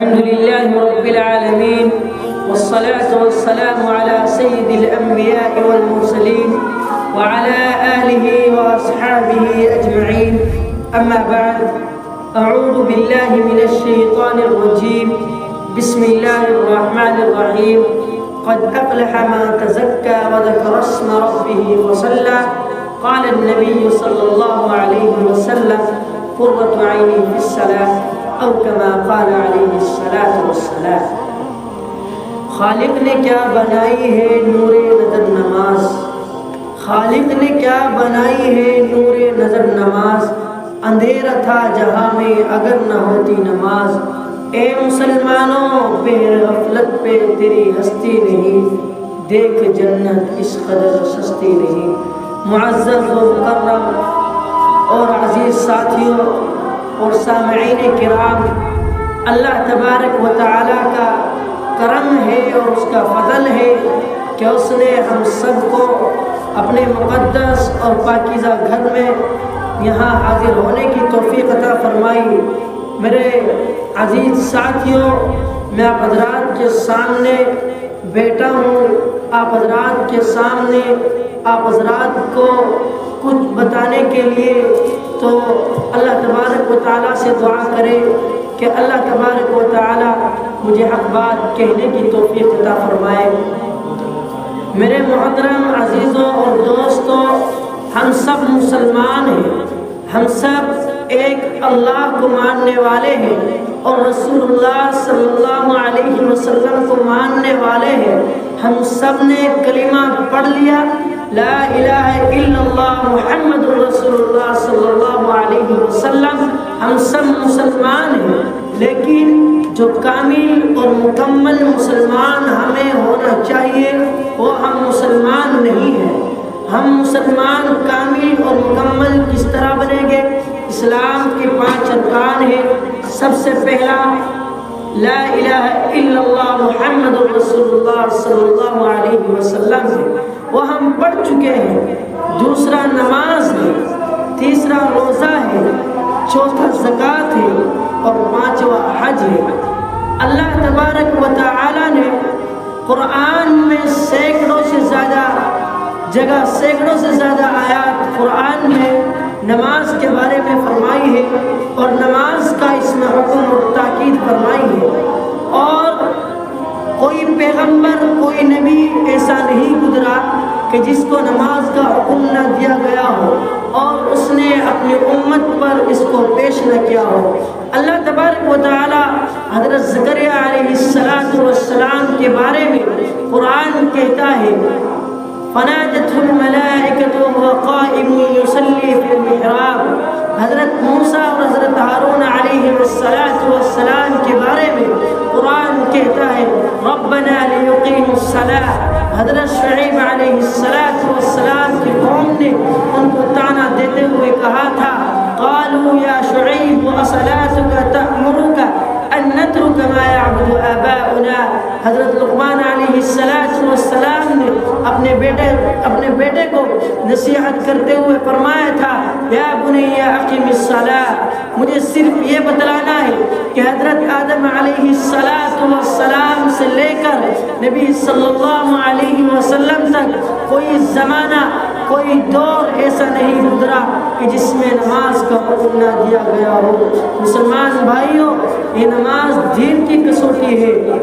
الحمد لله رب العالمين والصلاة والسلام على سيد الأنبياء والمرسلين وعلى آله وأصحابه أجمعين. أما بعد، أعوذ بالله من الشيطان الرجيم. بسم الله الرحمن الرحيم. قد أفلح من تزكى وذكر اسم ربه وصلى. قال النبي صلى الله عليه وسلم: قرة عيني في الصلاة، او کما قال علیہ الصلاۃ والسلام. خالق نے کیا بنائی ہے نور نظر نماز، خالق نے کیا بنائی ہے نور نظر نماز. اندھیرا تھا جہاں میں اگر نہ ہوتی نماز. اے مسلمانوں، بے غفلت پہ تیری ہستی نہیں، دیکھ جنت اس قدر سستی نہیں. معزز و مکرم اور عزیز ساتھیوں اور سامعین کرام، اللہ تبارک و تعالیٰ کا کرم ہے اور اس کا فضل ہے کہ اس نے ہم سب کو اپنے مقدس اور پاکیزہ گھر میں یہاں حاضر ہونے کی توفیق عطا فرمائی. میرے عزیز ساتھیوں، میں آپ حضرات کے سامنے بیٹھا ہوں. آپ حضرات کے سامنے آپ حضرات کو کچھ بتانے کے لیے تو اللہ تبارک و تعالیٰ سے دعا کرے کہ اللہ تبارک و تعالیٰ مجھے حق بات کہنے کی توفیق عطا فرمائے. میرے محترم عزیزوں اور دوستوں، ہم سب مسلمان ہیں، ہم سب ایک اللہ کو ماننے والے ہیں اور رسول اللہ صلی اللہ علیہ وسلم کو ماننے والے ہیں. ہم سب نے کلمہ پڑھ لیا، لا الہ الا اللہ محمد رسول اللہ صلی اللہ علیہ وسلم. ہم سب مسلمان ہیں، لیکن جو کامل اور مکمل مسلمان ہمیں ہونا چاہیے وہ ہم مسلمان نہیں ہیں. ہم مسلمان کامل اور مکمل کس طرح بنیں گے؟ اسلام کے 5 ارکان ہیں. سب سے پہلا لا الہ الا اللہ محمد رسول اللہ صلی اللہ علیہ وسلم ہے، وہ ہم پڑھ چکے ہیں. دوسرا نماز ہے، تیسرا روزہ ہے، چوتھا زکوٰۃ ہے اور 5واں حج ہے. اللہ تبارک و تعالی نے قرآن میں سینکڑوں سے زیادہ جگہ، سینکڑوں سے زیادہ آیات قرآن میں نماز کے بارے میں فرمائی ہے اور نماز کا اس میں حکم اور تاکید فرمائی ہے. اور کوئی پیغمبر، کوئی نبی ایسا نہیں گزرا کہ جس کو نماز کا حکم نہ دیا گیا ہو اور اس نے اپنی امت پر اس کو پیش نہ کیا ہو. اللہ تبارک و تعالی حضرت زکریا علیہ السلام کے بارے میں قرآن کہتا ہے: فنادته الملائکۃ وهو قائم یصلی فی المحراب. حضرت موسیٰ اور حضرت ہارون علیہ السلام کے بارے میں قرآن کہتا ہے: ربنا لیقیموا الصلاۃ. حضرت شعیب علیہ السلام کی قوم نے ان کو طعنہ دیتے ہوئے کہا تھا: قالوا یا شعیب اصلاتک تأمرک ان نترک ما یعبد آباؤنا. حضرت لقمان علیہ السلام نے اپنے بیٹے کو نصیحت کرتے ہوئے فرمایا تھا: یا بنی اقم الصلاۃ. مجھے صرف یہ بتلانا ہے کہ حضرت آدم علیہ السلام سے لے کر نبی صلی اللہ علیہ وسلم تک کوئی زمانہ، کوئی دور ایسا نہیں گزرا کہ جس میں نماز کا حکم نہ دیا گیا ہو. مسلمان بھائیوں، یہ نماز دین کی کسوٹی ہے.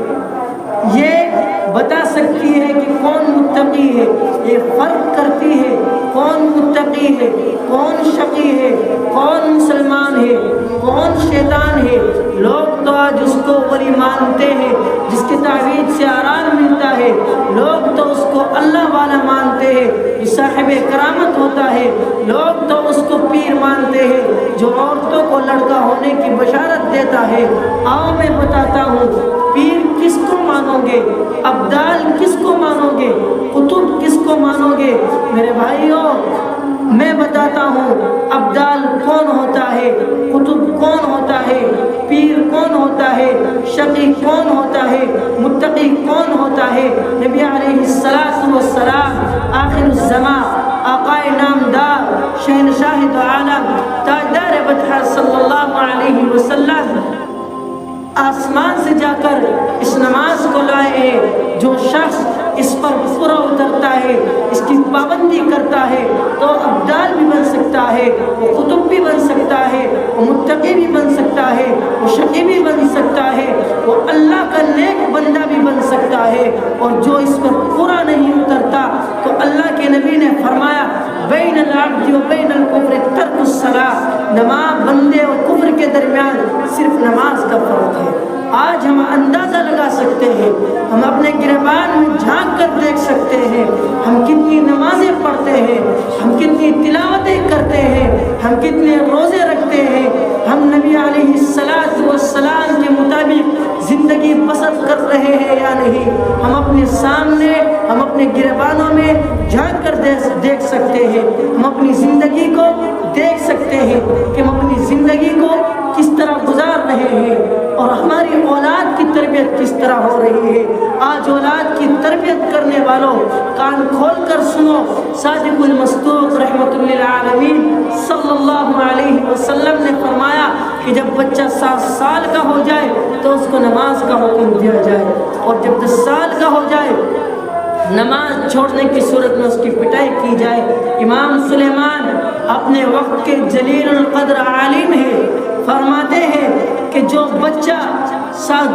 یہ بتا سکتی ہے کہ کون متقی ہے، یہ فرق کرتی ہے کون متقی ہے، کون شقی ہے، کون مسلمان ہے، کون شیطان ہے. لوگ تو آج اس کو ولی مانتے ہیں جس کی تعویذ سے آرام ملتا ہے. لوگ تو اس کو اللہ والا مانتے ہیں جو صاحب کرامت ہوتا ہے. لوگ تو اس کو پیر مانتے ہیں جو عورتوں کو لڑکا ہونے کی بشارت دیتا ہے. آؤ میں بتاتا ہوں، پیر کس کو مانو گے، ابدال کس کو مانو گے، قطب کس کو مانو گے؟ میرے بھائیوں، میں بتاتا ہوں ابدال کون ہوتا ہے، قطب کون ہوتا ہے، پیر کون ہوتا ہے، شقی کون ہوتا ہے، متقی کون ہوتا ہے. نبی علیہ السلام آخر الزمان، آقائے نامدار، شہنشاہ دو عالم، تاجدار بطحہ صلی اللہ علیہ وسلم آسمان سے جا کر اس نماز کو لائے ہیں۔ جو شخص اس پر پورا اترتا ہے، اس کی پابندی کرتا ہے، تو ابدال بھی بن سکتا ہے، وہ قطب بھی بن سکتا ہے، وہ متقی بھی بن سکتا ہے، وہ شقی بھی بن سکتا ہے، وہ اللہ کا نیک بندہ بھی بن سکتا ہے۔ اور جو اس پر پورا نہیں اترتا تو اللہ کے نبی نے فرمایا بین العبد و بین الکفر ترک الصلاۃ، نماز بندے اور کفر کے درمیان صرف نماز کا فرق ہے۔ آج ہم اندازہ لگا سکتے ہیں، ہم اپنے گریبان میں جھانک کر دیکھ سکتے ہیں ہم کتنی نمازیں پڑھتے ہیں، ہم کتنی تلاوتیں کرتے ہیں، ہم کتنے روزے رکھتے ہیں، ہم نبی علیہ السلام کے مطابق زندگی بسر کر رہے ہیں یا نہیں۔ ہم اپنے سامنے، ہم اپنے گریبانوں میں جھانک کر دیکھ سکتے ہیں، ہم اپنی زندگی کو دیکھ سکتے ہیں کہ ہم اپنی زندگی کو کس طرح گزار رہے ہیں اور ہماری اولاد کی تربیت کس طرح ہو رہی ہے۔ آج اولاد کی تربیت کرنے والوں کان کھول کر سنو، صادق المصدوق رحمۃ للعالمین صلی اللہ علیہ وسلم نے فرمایا کہ جب بچہ 7 سال کا ہو جائے تو اس کو نماز کا حکم دیا جائے، اور جب 10 سال کا ہو جائے نماز چھوڑنے کی صورت میں اس کی پٹائی کی جائے۔ امام سلیمان اپنے وقت کے جلیل القدر عالم ہیں، فرماتے ہیں کہ جو بچہ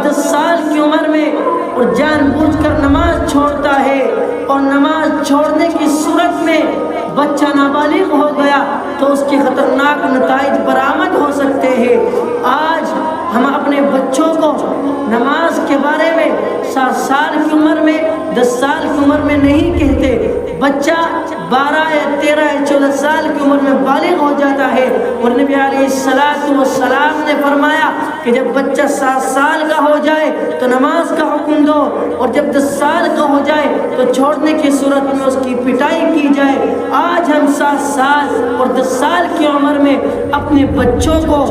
10 سال کی عمر میں اور جان بوجھ کر نماز چھوڑتا ہے اور نماز چھوڑنے کی صورت میں بچہ نابالغ ہو گیا تو اس کے خطرناک نتائج برآمد ہو سکتے ہیں۔ آج ہم اپنے بچوں کو نماز کے بارے میں 7 سال کی عمر میں، 10 سال کی عمر میں نہیں کہتے۔ بچہ 12 یا 13 یا 14 سال کی عمر میں بالغ ہو جاتا ہے، اور نبی علیہ السلام نے فرمایا کہ جب بچہ 7 سال کا ہو جائے تو نماز کا حکم دو، اور جب 10 سال کا ہو جائے تو چھوڑنے کی صورت میں اس کی پٹائی کی جائے۔ آج ہم 7 سال اور 10 سال کی عمر میں اپنے بچوں کو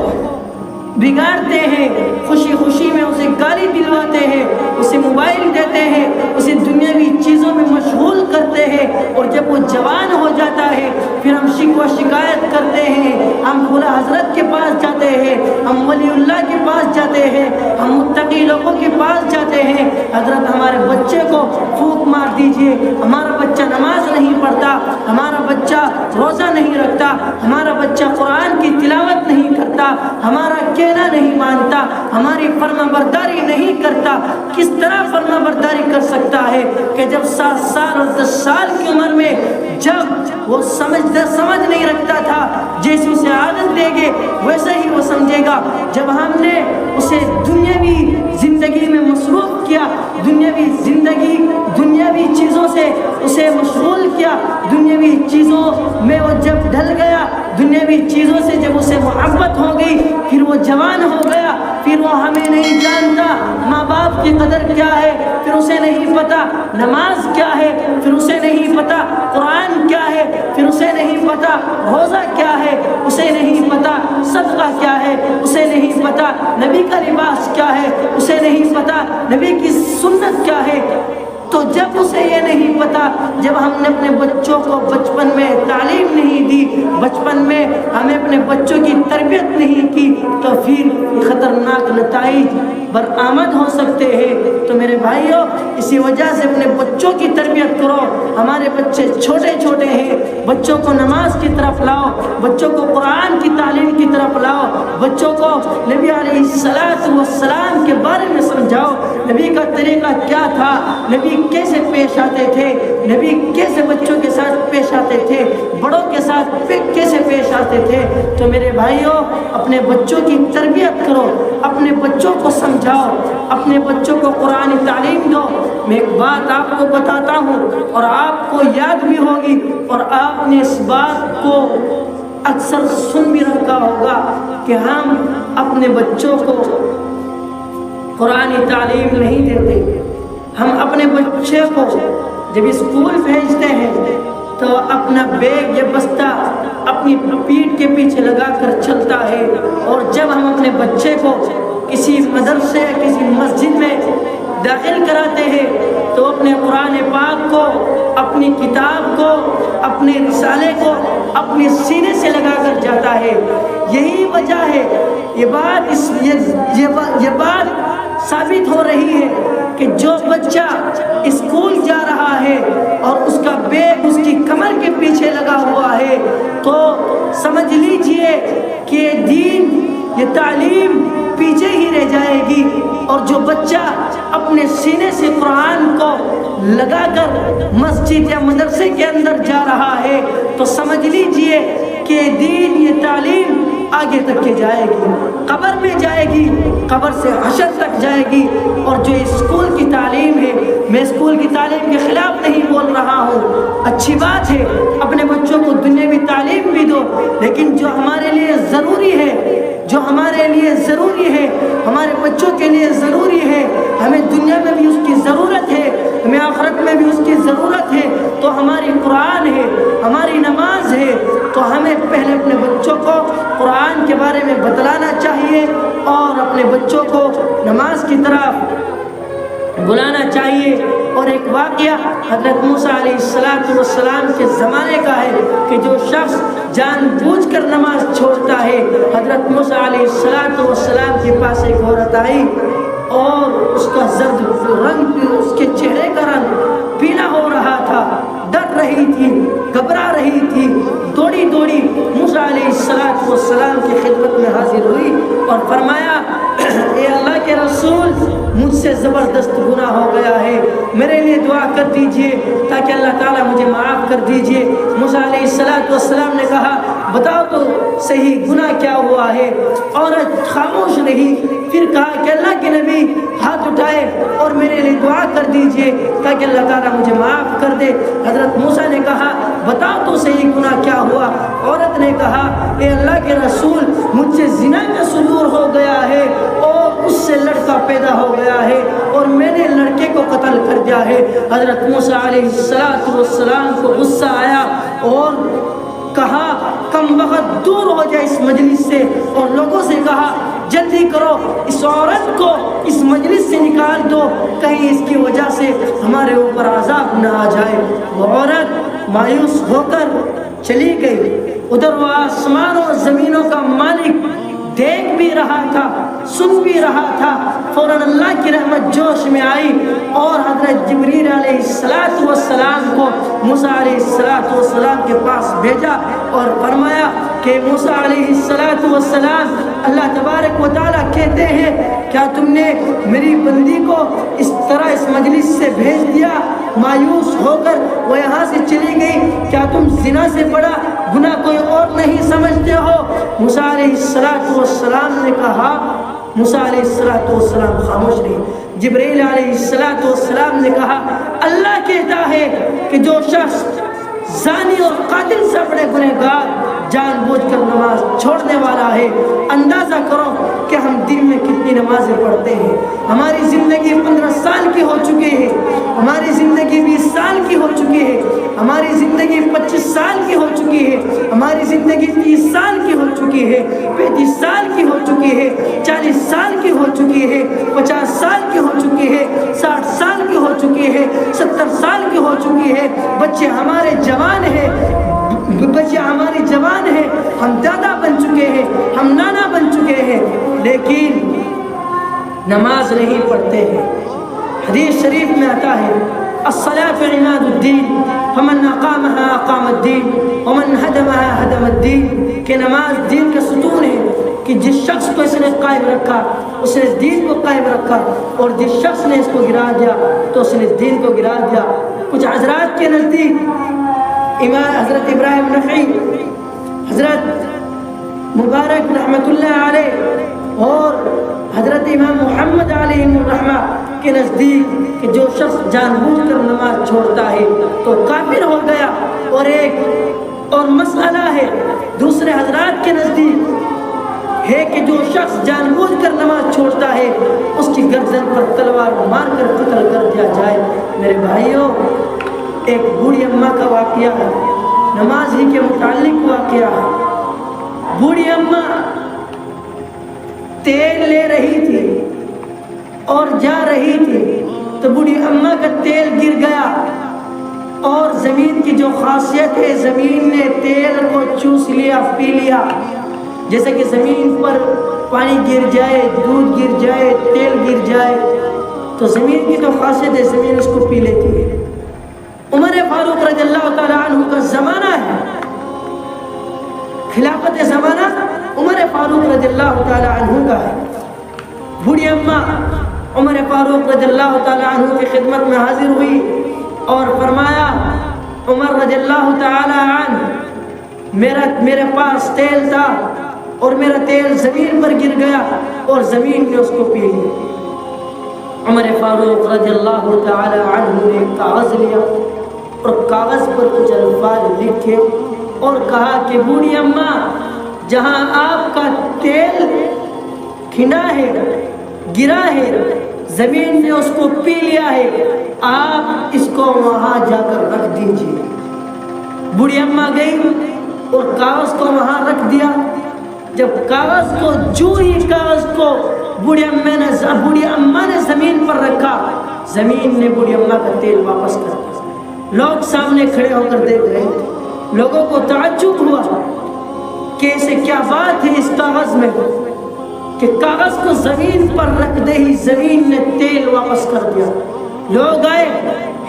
بگاڑتے ہیں، خوشی خوشی میں اسے گالی دلواتے ہیں، اسے موبائل دیتے ہیں، اسے دنیاوی چیزوں میں مشغول کرتے ہیں، اور جب وہ جوان ہو جاتا ہے پھر ہم شکوہ شکایت کرتے ہیں، ہم خدا حضرت کے پاس جاتے ہیں، ہم ولی اللہ کے پاس جاتے ہیں، ہم متقی لوگوں کے پاس جاتے ہیں، حضرت ہمارے بچے کو پھونک مار دیجئے، ہمارا بچہ نماز نہیں پڑھتا، ہمارا بچہ روزہ نہیں رکھتا، ہمارا بچہ قرآن کی تلاوت نہیں کرتا، ہمارا کہنا نہیں مانتا، ہماری فرما برداری نہیں کرتا۔ کس طرح فرما برداری کر سکتا ہے کہ جب 7 سال اور 10 سال کی عمر میں جب وہ سمجھ نہیں رکھتا تھا، جیسے اسے عادت دے گے ویسا ہی وہ سمجھے گا۔ جب ہم نے اسے دنیاوی زندگی میں مصروف کیا، دنیاوی چیزوں سے اسے مشغول کیا، دنیاوی چیزوں میں وہ جب ڈھل گیا، دنیاوی چیزوں سے جب اسے محبت ہو گئی، پھر وہ جوان ہو گیا، پھر وہ ہمیں نہیں جانتا ماں باپ کی قدر کیا ہے، پھر اسے نہیں پتا نماز کیا ہے، پھر اسے نہیں پتا قرآن کیا ہے، پھر اسے نہیں پتا روزہ کیا ہے، اسے نہیں پتا صدقہ کیا ہے، اسے نہیں پتا نبی کا لباس کیا ہے، اسے نہیں پتا نبی کی سنت کیا ہے۔ تو جب اسے یہ نہیں پتا، جب ہم نے اپنے بچوں کو بچپن میں تعلیم نہیں دی، بچپن میں ہمیں اپنے بچوں کی تربیت نہیں کی، تو پھر خطرناک نتائج برآمد ہو سکتے ہیں۔ تو میرے بھائیوں، اسی وجہ سے اپنے بچوں کی تربیت کرو۔ ہمارے بچے چھوٹے چھوٹے ہیں، بچوں کو نماز کی طرف لاؤ، بچوں کو قرآن کی تعلیم کی طرف لاؤ، بچوں کو نبی علیہ السلام کے بارے میں سمجھاؤ، نبی کا طریقہ کیا تھا، نبی کیسے پیش آتے تھے، نبی کیسے بچوں کے ساتھ پیش آتے تھے، بڑوں کے ساتھ کیسے پیش آتے تھے۔ تو میرے بھائیوں، اپنے بچوں کی تربیت کرو، اپنے بچوں کو سمجھاؤ، اپنے بچوں کو قرآن تعلیم دو۔ میں ایک بات آپ کو بتاتا ہوں اور آپ کو یاد بھی ہوگی، اور آپ نے اس بات کو اکثر سن بھی رکھا ہوگا کہ ہم اپنے بچوں کو قرآن تعلیم نہیں دیتے۔ ہم اپنے بچے کو جب اسکول بھیجتے ہیں تو اپنا بیگ یا بستہ اپنی پیٹھ کے پیچھے لگا کر چلتا ہے، اور جب ہم اپنے بچے کو کسی مدرسے یا کسی مسجد میں داخل کراتے ہیں تو اپنے قرآن پاک کو، اپنی کتاب کو، اپنے رسالے کو، اپنے سینے سے لگا کر جاتا ہے۔ یہی وجہ ہے، یہ بات ثابت ہو رہی ہے کہ جو بچہ اسکول جا رہا ہے اور اس کا بیگ اس کی کمر کے پیچھے لگا ہوا ہے تو سمجھ لیجئے کہ دین، یہ تعلیم پیچھے ہی رہ جائے گی۔ اور جو بچہ اپنے سینے سے قرآن کو لگا کر مسجد یا مدرسے کے اندر جا رہا ہے تو سمجھ لیجئے کہ دین، یہ تعلیم آگے تک کے جائے گی، قبر میں جائے گی، قبر سے حشر تک جائے گی۔ اور جو اسکول کی تعلیم ہے، میں اسکول کی تعلیم کے خلاف نہیں بول رہا ہوں، اچھی بات ہے، اپنے بچوں کو دنیاوی تعلیم بھی دو، لیکن جو ہمارے لیے ضروری ہے، جو ہمارے لیے ضروری ہے، ہمارے بچوں کے لیے ضروری ہے، ہمیں دنیا میں بھی اس کی ضرورت ہے، ہمیں آخرت میں بھی اس کی ضرورت ہے، تو ہماری قرآن ہے، ہماری نماز ہے۔ تو ہمیں پہلے اپنے بچوں کو قرآن کے بارے میں بتلانا چاہیے اور اپنے بچوں کو نماز کی طرف بلانا چاہیے۔ اور ایک واقعہ حضرت موسیٰ علیہ السلام کے زمانے کا ہے کہ جو شخص جان بوجھ کر نماز چھوڑتا ہے، حضرت موسیٰ علیہ السلام کے پاس ایک عورت آئی اور اس کا زرد رنگ، اس کے چہرے کا رنگ پیلا ہو رہا تھا، ڈر رہی تھی، گھبرا رہی تھی، دوڑی دوڑی موسیٰ علیہ السلام کی خدمت میں حاضر ہوئی اور فرمایا، اے اللہ کے رسول، مجھ سے زبردست گناہ ہو گیا ہے، میرے لیے دعا کر دیجئے تاکہ اللہ تعالیٰ مجھے معاف کر دیجئے۔ موسیٰ علیہ السلام نے کہا، بتاؤ تو صحیح گناہ کیا ہوا ہے؟ عورت خاموش رہی، پھر کہا کہ اللہ کے نبی ہاتھ اٹھائے اور میرے لیے دعا کر دیجئے تاکہ اللہ تعالیٰ مجھے معاف کر دے۔ حضرت موسیٰ نے کہا، بتاؤ تو صحیح گناہ کیا ہوا؟ عورت نے کہا، اے اللہ کے رسول، مجھ سے زنا کا صدور ہو گیا ہے اور اس سے لڑکا پیدا ہو گیا ہے اور میں نے لڑکے کو قتل کر دیا ہے۔ حضرت موسیٰ علیہ السلام کو غصہ آیا اور کہا، کم وقت دور ہو جائے اس مجلس سے، اور لوگوں سے کہا، جلدی کرو، اس عورت کو اس مجلس سے نکال دو، کہیں اس کی وجہ سے ہمارے اوپر عذاب نہ آ جائے۔ وہ عورت مایوس ہو کر چلی گئی۔ ادھر وہ آسمان اور زمینوں کا مالک دیکھ بھی رہا تھا، سن بھی رہا تھا۔ فوراً اللہ کی رحمت جوش میں آئی اور حضرت جبریل علیہ السلام کو موسیٰ علیہ السلام کے پاس بھیجا اور فرمایا کہ موسیٰ علیہ السلام، اللہ تبارک و تعالیٰ کہتے ہیں، کیا تم نے میری بندی کو اس طرح اس مجلس سے بھیج دیا؟ مایوس ہو کر وہ یہاں سے چلی گئی، کیا تم زنا سے بڑا گناہ کوئی اور نہیں سمجھتے ہو؟ موسیٰ علیہ السلام نے کہا، موسیٰ علیہ السلام خاموش رہے۔ جبرائیل علیہ السلام نے کہا، اللہ کہتا ہے کہ جو شخص زانی اور قاتل سے بڑے گنہگار جان بوجھ کر نماز چھوڑنے والا ہے، اندازہ کرو کہ ہم دن میں کتنی نمازیں پڑھتے ہیں۔ ہماری زندگی 15 سال کی ہو چکی ہے، ہماری زندگی 20 سال کی ہو چکی ہے، ہماری زندگی 25 سال کی ہو چکی ہے، ہماری زندگی 30 سال کی ہو چکی ہے، 35 سال کی ہو چکی ہے، 40 سال کی ہو چکی ہے، 50 سال کی ہو چکی ہے، 60 سال کی ہو چکی ہے، 70 سال کی ہو چکی ہے۔ بچے ہمارے جوان ہیں، بچے ہماری جوان ہیں، ہم دادا بن چکے ہیں، ہم نانا بن چکے ہیں، لیکن نماز نہیں پڑھتے ہیں۔ حدیث شریف میں آتا ہے، الصلاة عماد الدین فمن اقامها اقام الدین ومن هدمها هدم الدین، کہ نماز دین کا ستون ہے، کہ جس شخص کو اس نے قائم رکھا اس نے دین کو قائم رکھا، اور جس شخص نے اس کو گرا دیا تو اس نے دین کو گرا دیا۔ کچھ حضرات کے نزدیک امام حضرت ابراہیم نخعی، حضرت مبارک رحمت اللہ علیہ اور حضرت امام محمد علیہ الرحمہ کے نزدیک کہ جو شخص جان بوجھ کر نماز چھوڑتا ہے تو کافر ہو گیا، اور مسئلہ ہے دوسرے حضرات کے نزدیک ہے کہ جو شخص جان بوجھ کر نماز چھوڑتا ہے اس کی گردن پر تلوار مار کر قتل کر دیا جائے۔ میرے بھائیوں، ایک بوڑھی اماں کا واقعہ ہے، نماز ہی کے متعلق واقعہ ہے۔ بوڑھی اماں تیل لے رہی تھی اور جا رہی تھی تو بوڑھی اماں کا تیل گر گیا اور زمین کی جو خاصیت ہے، زمین نے تیل کو چوس لیا، پی لیا. جیسے کہ زمین پر پانی گر جائے، دودھ گر جائے، تیل گر جائے، تو زمین کی تو خاصیت ہے، زمین اس کو پی لیتی ہے. عمر فاروق رضی اللہ تعالیٰ عنہ کا زمانہ ہے، خلافت زمانہ عمر فاروق رضی اللہ تعالیٰ عنہ کا ہے. بوڑھی اماں عمر فاروق رضی اللہ تعالیٰ عنہ کی خدمت میں حاضر ہوئی اور فرمایا، عمر رضی اللہ تعالیٰ عنہ، میرے پاس تیل تھا اور میرا تیل زمین پر گر گیا اور زمین نے اس کو پی لیا. عمر فاروق رضی اللہ تعالیٰ عنہ نے کاغذ لیا اور کاغذ پر کچھ الفاظ لکھے اور کہا کہ بوڑھی اماں، جہاں آپ کا تیل کھنا ہے، گرا ہے، زمین نے اس کو پی لیا ہے، آپ اس کو وہاں جا کر رکھ دیجیے. بوڑھی اماں گئی اور کاغذ کو وہاں رکھ دیا. جب کاغذ کو جو ہی کاغذ کو بوڑھی اماں نے زمین پر رکھا، زمین نے بوڑھی اماں کا تیل واپس کر دیا. لوگ سامنے کھڑے ہو کر دیکھ رہے تھے. لوگوں کو تعجب ہوا کہ ایسے کیا بات ہے اس کاغذ میں کہ کاغذ کو زمین پر رکھ دے ہی زمین نے تیل واپس کر دیا. لوگ آئے،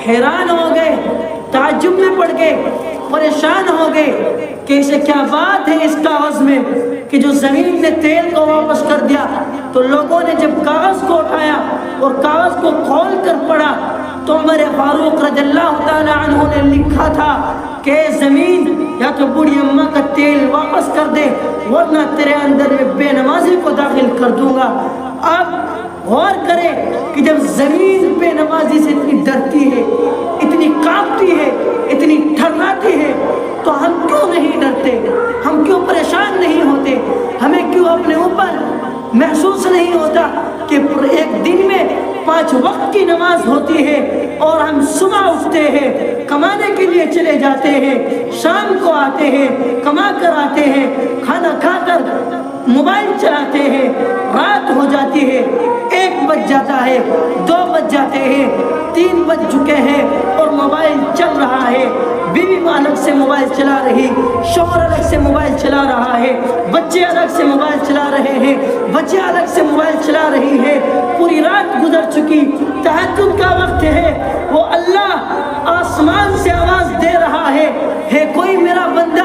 حیران ہو گئے، تعجب میں پڑ گئے، پریشان ہو گئے کہ اسے کیا بات ہے اس کاغذ میں کہ جو زمین نے تیل کو واپس کر دیا. تو لوگوں نے جب کاغذ کو اٹھایا اور کاغذ کو کھول کر پڑھا تو عمر فاروق رضی اللہ تعالیٰ عنہ نے لکھا تھا کہ زمین یا تو بوڑھی اماں کا تیل واپس کر دے ورنہ تیرے اندر میں بے نمازی کو داخل کر دوں گا. اب غور کرے کہ جب زمین بے نمازی سے اتنی ڈرتی ہے، اتنی کانپتی ہے، اتنی تھراتی ہے، تو ہم کیوں نہیں ڈرتے؟ ہم کیوں پریشان نہیں ہوتے؟ ہمیں کیوں اپنے اوپر محسوس نہیں ہوتا کہ ایک دن میں 5 وقت کی نماز ہوتی ہے اور ہم صبح اٹھتے ہیں، کمانے کے لیے چلے جاتے ہیں، شام کو آتے ہیں، کما کر آتے ہیں، کھانا کھا کر موبائل چلاتے ہیں، رات ہو جاتی ہے، 1 بج جاتا ہے، 2 بج جاتے ہیں، 3 بج چکے ہیں اور موبائل چل رہا ہے. بیوی الگ سے موبائل چلا رہی، شوہر الگ سے موبائل چلا رہا ہے، بچے الگ سے موبائل چلا رہے ہیں، بچے الگ سے موبائل چلا رہی ہے. پوری رات گزر چکی، تہجد کا وقت ہے، وہ اللہ آسمان سے آواز دے رہا ہے کوئی میرا بندہ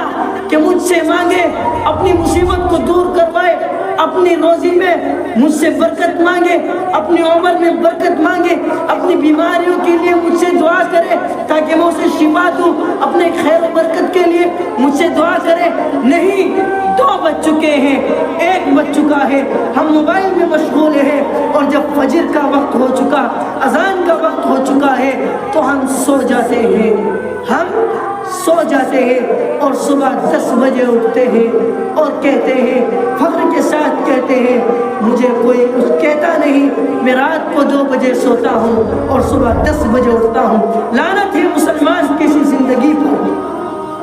کہ مجھ سے مانگے، اپنی مصیبت کو دور کروائے، اپنی روزی میں مجھ سے برکت مانگے، اپنی عمر میں برکت مانگے، اپنی بیماریوں کے لیے مجھ سے دعا کرے تاکہ میں اسے شفا دوں، اپنے خیر و برکت کے لیے مجھ سے دعا کرے. نہیں، 2 بج چکے ہیں، 1 بج چکا ہے، ہم موبائل میں مشغول ہیں اور جب فجر کا وقت ہو چکا، اذان کا وقت ہو چکا ہے تو ہم سو جاتے ہیں. ہم سو جاتے ہیں اور صبح 10 بجے اٹھتے ہیں اور کہتے ہیں، فخر کے ساتھ کہتے ہیں، مجھے کوئی کچھ کہتا نہیں، میں رات کو 2 بجے سوتا ہوں اور صبح 10 بجے اٹھتا ہوں. لعنت ہے مسلمان کی زندگی پر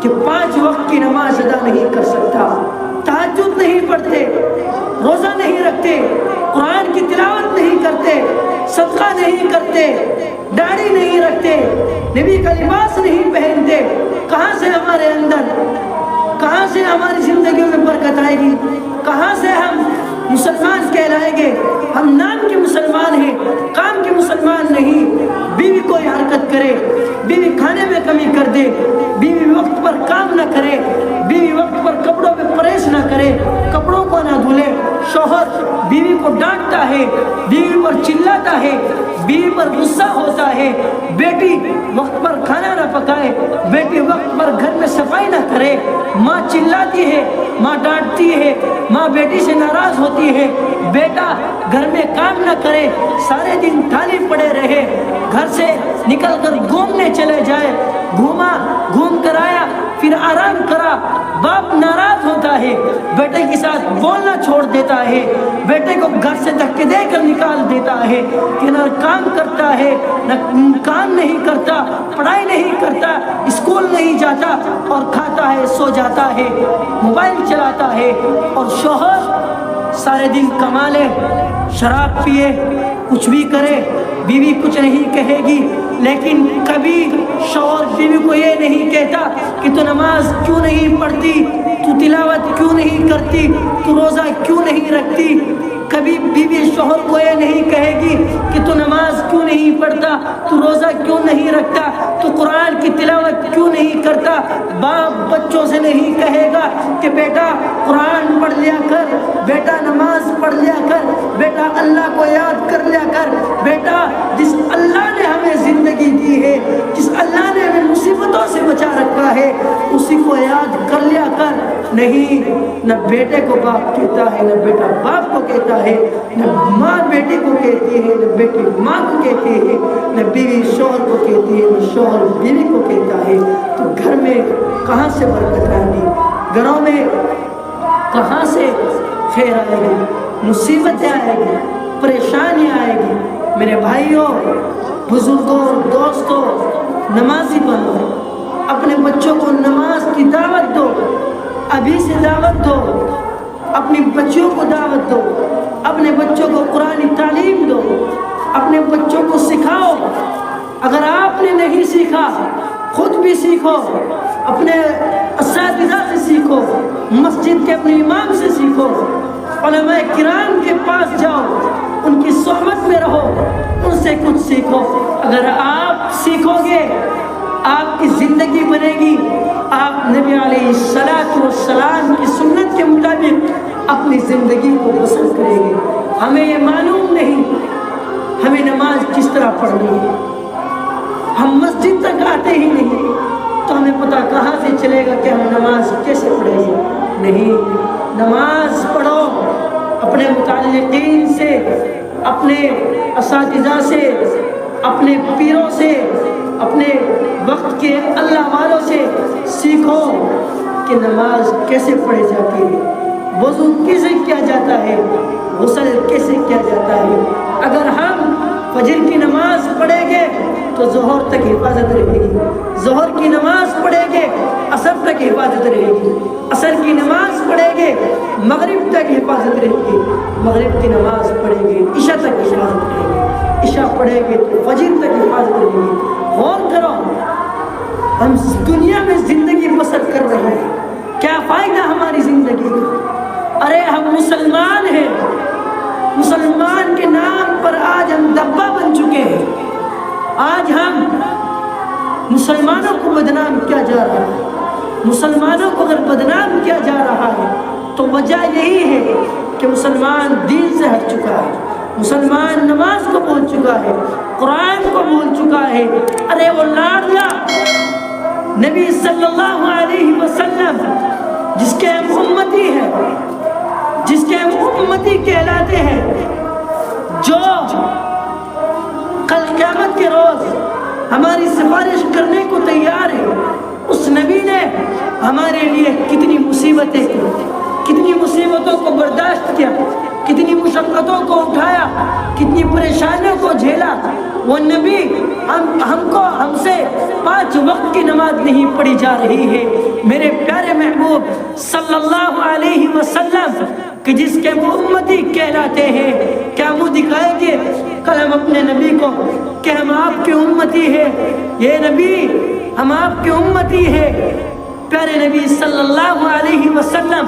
کہ 5 وقت کی نماز ادا نہیں کر سکتا، تہجد نہیں پڑھتے، روزہ نہیں رکھتے، قرآن کی تلاوت نہیں کرتے، صدقہ نہیں کرتے، داڑھی نہیں رکھتے، نبی کا لباس نہیں پہنتے. کہاں سے ہمارے اندر، کہاں سے ہماری زندگیوں میں برکت آئے گی؟ کہاں سے ہم مسلمان کہلائیں گے؟ ہم نام کے مسلمان ہیں، کام کے مسلمان نہیں. بیوی کوئی حرکت کرے، بیوی کھانے میں کمی کر دے، بیوی وقت پر کام نہ کرے، بیوی وقت پر کپڑوں پہ پریس نہ کرے، کپڑوں کو نہ دھلے، شوہر بیوی کو ڈانٹتا ہے، بیوی پر چلاتا ہے، بیوی پر غصہ ہوتا ہے، بیٹی وقت پر کھانا نہ پکائے، بیٹی وقت پر گھر میں صفائی نہ کرے، ماں چلاتی ہے، ماں ڈانٹتی ہے، ماں بیٹی سے ناراض ہوتی ہے، بیٹا گھر میں کام نہ کرے، سارے دن خالی پڑے رہے، گھر سے نکل کر گھومنے چلے جائے، گھوم کر آیا پھر آرام کرا. باپ ناراض ہوتا ہے، بیٹے کے ساتھ بولنا چھوڑ دیتا ہے، بیٹے کو گھر سے دھکے دے کر نکال دیتا ہے کہ نہ کام کرتا ہے، نہ کام نہیں کرتا، پڑھائی نہیں کرتا، اسکول نہیں جاتا اور کھاتا ہے، سو جاتا ہے، موبائل چلاتا ہے. اور شوہر سارے دن کما لے، شراب پیے، کچھ بھی کرے، بیوی کچھ نہیں کہے گی، لیکن کبھی شوہر بیوی کو یہ نہیں کہتا کہ تو نماز کیوں نہیں پڑھتی، تو تلاوت کیوں نہیں کرتی، تو روزہ کیوں نہیں رکھتی۔ کبھی بیوی شوہر کو یہ نہیں کہے گی کہ تو نماز کیوں نہیں پڑھتا، تو روزہ کیوں نہیں رکھتا، تو قرآن کی تلاوت کیوں نہیں کرتا۔ باپ بچوں سے نہیں کہے گا کہ بیٹا قرآن پڑھ لیا کر، بیٹا نماز پڑھ لیا کر، بیٹا اللہ کو یاد کر لیا کر۔ بیٹا جس اللہ نے ہمیں زندگی دی ہے، جس اللہ نے ہمیں مصیبتوں سے بچا رکھا ہے، اسی کو یاد کر لیا کر۔ نہیں، نہ بیٹے کو باپ کہتا ہے، نہ بیٹا باپ کو کہتا ہے، نہ ماں بیٹے کو کہتی ہے، نہ بیٹی ماں کو کہتی ہے، نہ بیوی شوہر کو کہتی ہے، نہ شوہر بیوی کو کہتا ہے۔ تو گھر میں کہاں سے برکت آئے گی؟ گھروں میں کہاں سے خیر آئے گی؟ مصیبتیں آئے گی، پریشانی آئے گی۔ میرے بھائیوں، بزرگوں، دوستوں، نمازی بنو، اپنے بچوں کو نماز کی دعوت دو، ابھی سے دعوت دو، اپنی بچیوں کو دعوت دو، اپنے بچوں کو قرآن تعلیم دو، اپنے بچوں کو سکھاؤ۔ اگر آپ نے نہیں سیکھا، خود بھی سیکھو، اپنے اساتذہ سے سیکھو، مسجد کے اپنے امام سے سیکھو، علماء کرام کے پاس جاؤ، ان کی صحبت میں رہو، ان سے کچھ سیکھو۔ اگر آپ سیکھو گے، آپ کی زندگی بنے گی، آپ نبی علیہ السلام کی سنت کے مطابق اپنی زندگی کو بسر کریں گے۔ ہمیں یہ معلوم نہیں ہمیں نماز کس طرح پڑھنی ہے، ہم مسجد تک آتے ہی نہیں، تو ہمیں پتہ کہاں سے چلے گا کہ ہم نماز کیسے پڑھیں گے؟ نہیں، نماز پڑھو، اپنے متعلقین سے، اپنے اساتذہ سے، اپنے پیروں سے، اپنے وقت کے اللہ والوں سے سیکھو کہ نماز کیسے پڑھی جاتی ہے، وضو کیسے کیا جاتا ہے، غسل کیسے کیا جاتا ہے۔ اگر ہم فجر کی نماز پڑھیں گے تو ظہر تک حفاظت رہے گی، ظہر کی نماز پڑھیں گے عصر تک حفاظت رہے گی، عصر کی نماز پڑھیں گے مغرب تک حفاظت رہے گی، مغرب کی نماز پڑھیں گے عشاء تک حفاظت رہے گی، عشاء پڑھیں گے تو فجر تک حفاظت رہے گی۔ غور کرو، ہم دنیا میں زندگی بسر کر رہے ہیں، کیا فائدہ ہماری زندگی کا؟ ارے ہم مسلمان ہیں، مسلمان کے نام پر آج ہم دبا بن چکے ہیں۔ آج ہم مسلمانوں کو بدنام کیا جا رہا ہے۔ مسلمانوں کو اگر بدنام کیا جا رہا ہے تو وجہ یہی ہے کہ مسلمان دین سے ہٹ چکا ہے، مسلمان نماز کو بھول چکا ہے، قرآن کو بھول چکا ہے۔ ارے وہ لاڈلا نبی صلی اللہ علیہ وسلم جس کے ہم امتی ہیں، جس کے ہم امتی کہلاتے ہیں، جو کل قیامت کے روز ہماری سفارش کرنے کو تیار ہے، اس نبی نے ہمارے لیے کتنی مصیبتیں کی، کتنی مصیبتوں کو برداشت کیا، کتنی مشقتوں کو اٹھایا، کتنی پریشانیوں کو جھیلا۔ وہ نبی ہم سے 5 وقت کی نماز نہیں پڑھی جا رہی ہے۔ میرے پیارے محبوب صلی اللہ علیہ وسلم کہ جس کے وہ امتی کہلاتے ہیں، کیا منہ دکھائیں گے کل ہم اپنے نبی کو کہ ہم آپ کے امتی ہیں؟ یہ نبی ہم آپ کے امتی ہیں۔ پیارے نبی صلی اللہ علیہ وسلم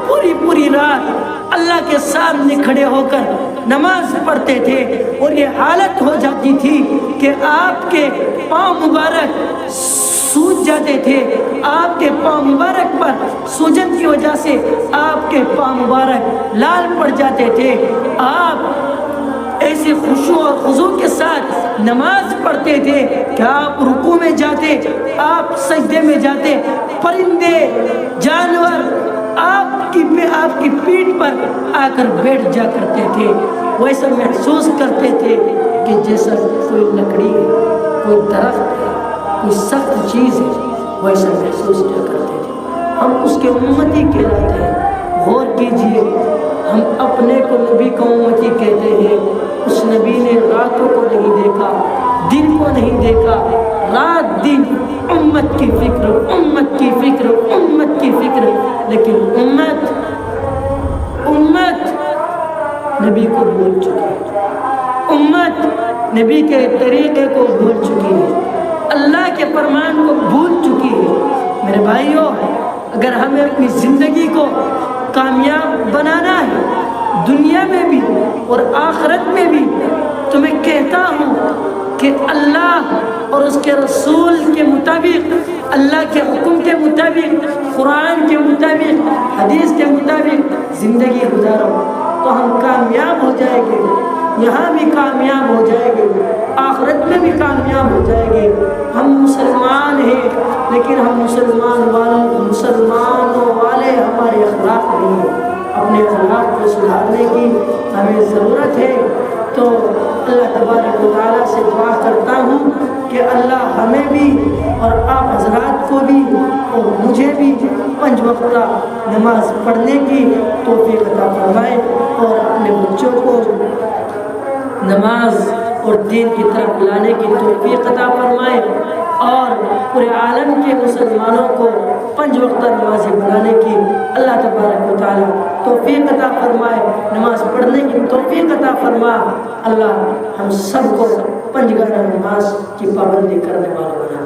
پوری رات اللہ کے سامنے کھڑے ہو کر نماز پڑھتے تھے، اور یہ حالت ہو جاتی تھی کہ آپ کے پاؤں مبارک سوج جاتے تھے، آپ کے پاؤں مبارک پر سوجن کی وجہ سے آپ کے پاؤں مبارک لال پڑ جاتے تھے۔ آپ ایسے خشوع اور خضوع کے ساتھ نماز پڑھتے تھے کہ آپ رکوع میں جاتے، آپ سجدے میں جاتے، پرندے جانور آپ کی پیٹھ پر آ کر بیٹھ جا کرتے تھے۔ وہ ایسا محسوس کرتے تھے کہ جیسا کوئی لکڑی ہے، کوئی درخت ہے، کوئی سخت چیز ہے، وہ ایسا محسوس کیا کرتے تھے۔ ہم اس کے امتی کہلاتے ہیں۔ غور کیجئے، ہم اپنے کو نبی کا امتی کہتے ہیں۔ اس نبی نے راتوں کو نہیں دیکھا، دن کو نہیں دیکھا، رات دن امت کی فکر، امت کی فکر، امت کی فکر، لیکن امت نبی کو بھول چکی ہے۔ امت نبی کے طریقے کو بھول چکی ہے، اللہ کے فرمان کو بھول چکی ہے۔ میرے بھائیوں، اگر ہمیں اپنی زندگی کو کامیاب بنانا ہے دنیا میں بھی اور آخرت میں بھی، تو میں کہتا ہوں کہ اللہ اور اس کے رسول کے مطابق، اللہ کے حکم کے مطابق، قرآن کے مطابق، حدیث کے مطابق زندگی گزارو تو ہم کامیاب ہو جائیں گے، یہاں بھی کامیاب ہو جائیں گے، آخرت میں بھی کامیاب ہو جائیں گے۔ ہم مسلمان ہیں لیکن ہم مسلمانوں والے ہمارے اخلاق نہیں ہیں، اپنے اخلاق کو سدھارنے کی ہمیں ضرورت ہے۔ تو اللہ تبارک و تعالیٰ سے دعا کرتا ہوں کہ اللہ ہمیں بھی اور آپ حضرات کو بھی اور مجھے بھی 5 وقتہ نماز پڑھنے کی توفیق عطا فرمائے، اور اپنے بچوں کو نماز اور دین کی طرف لانے کی توفیق عطا فرمائے، اور پورے عالم کے مسلمانوں کو 5 وقتہ نمازی بنانے کی اللہ تبارک و تعالیٰ توفیق عطا فرمائے، نماز پڑھنے کی توفیق عطا فرما۔ اللہ ہم سب کو 5 گانا نماز کی پابندی کرنے والا بنا۔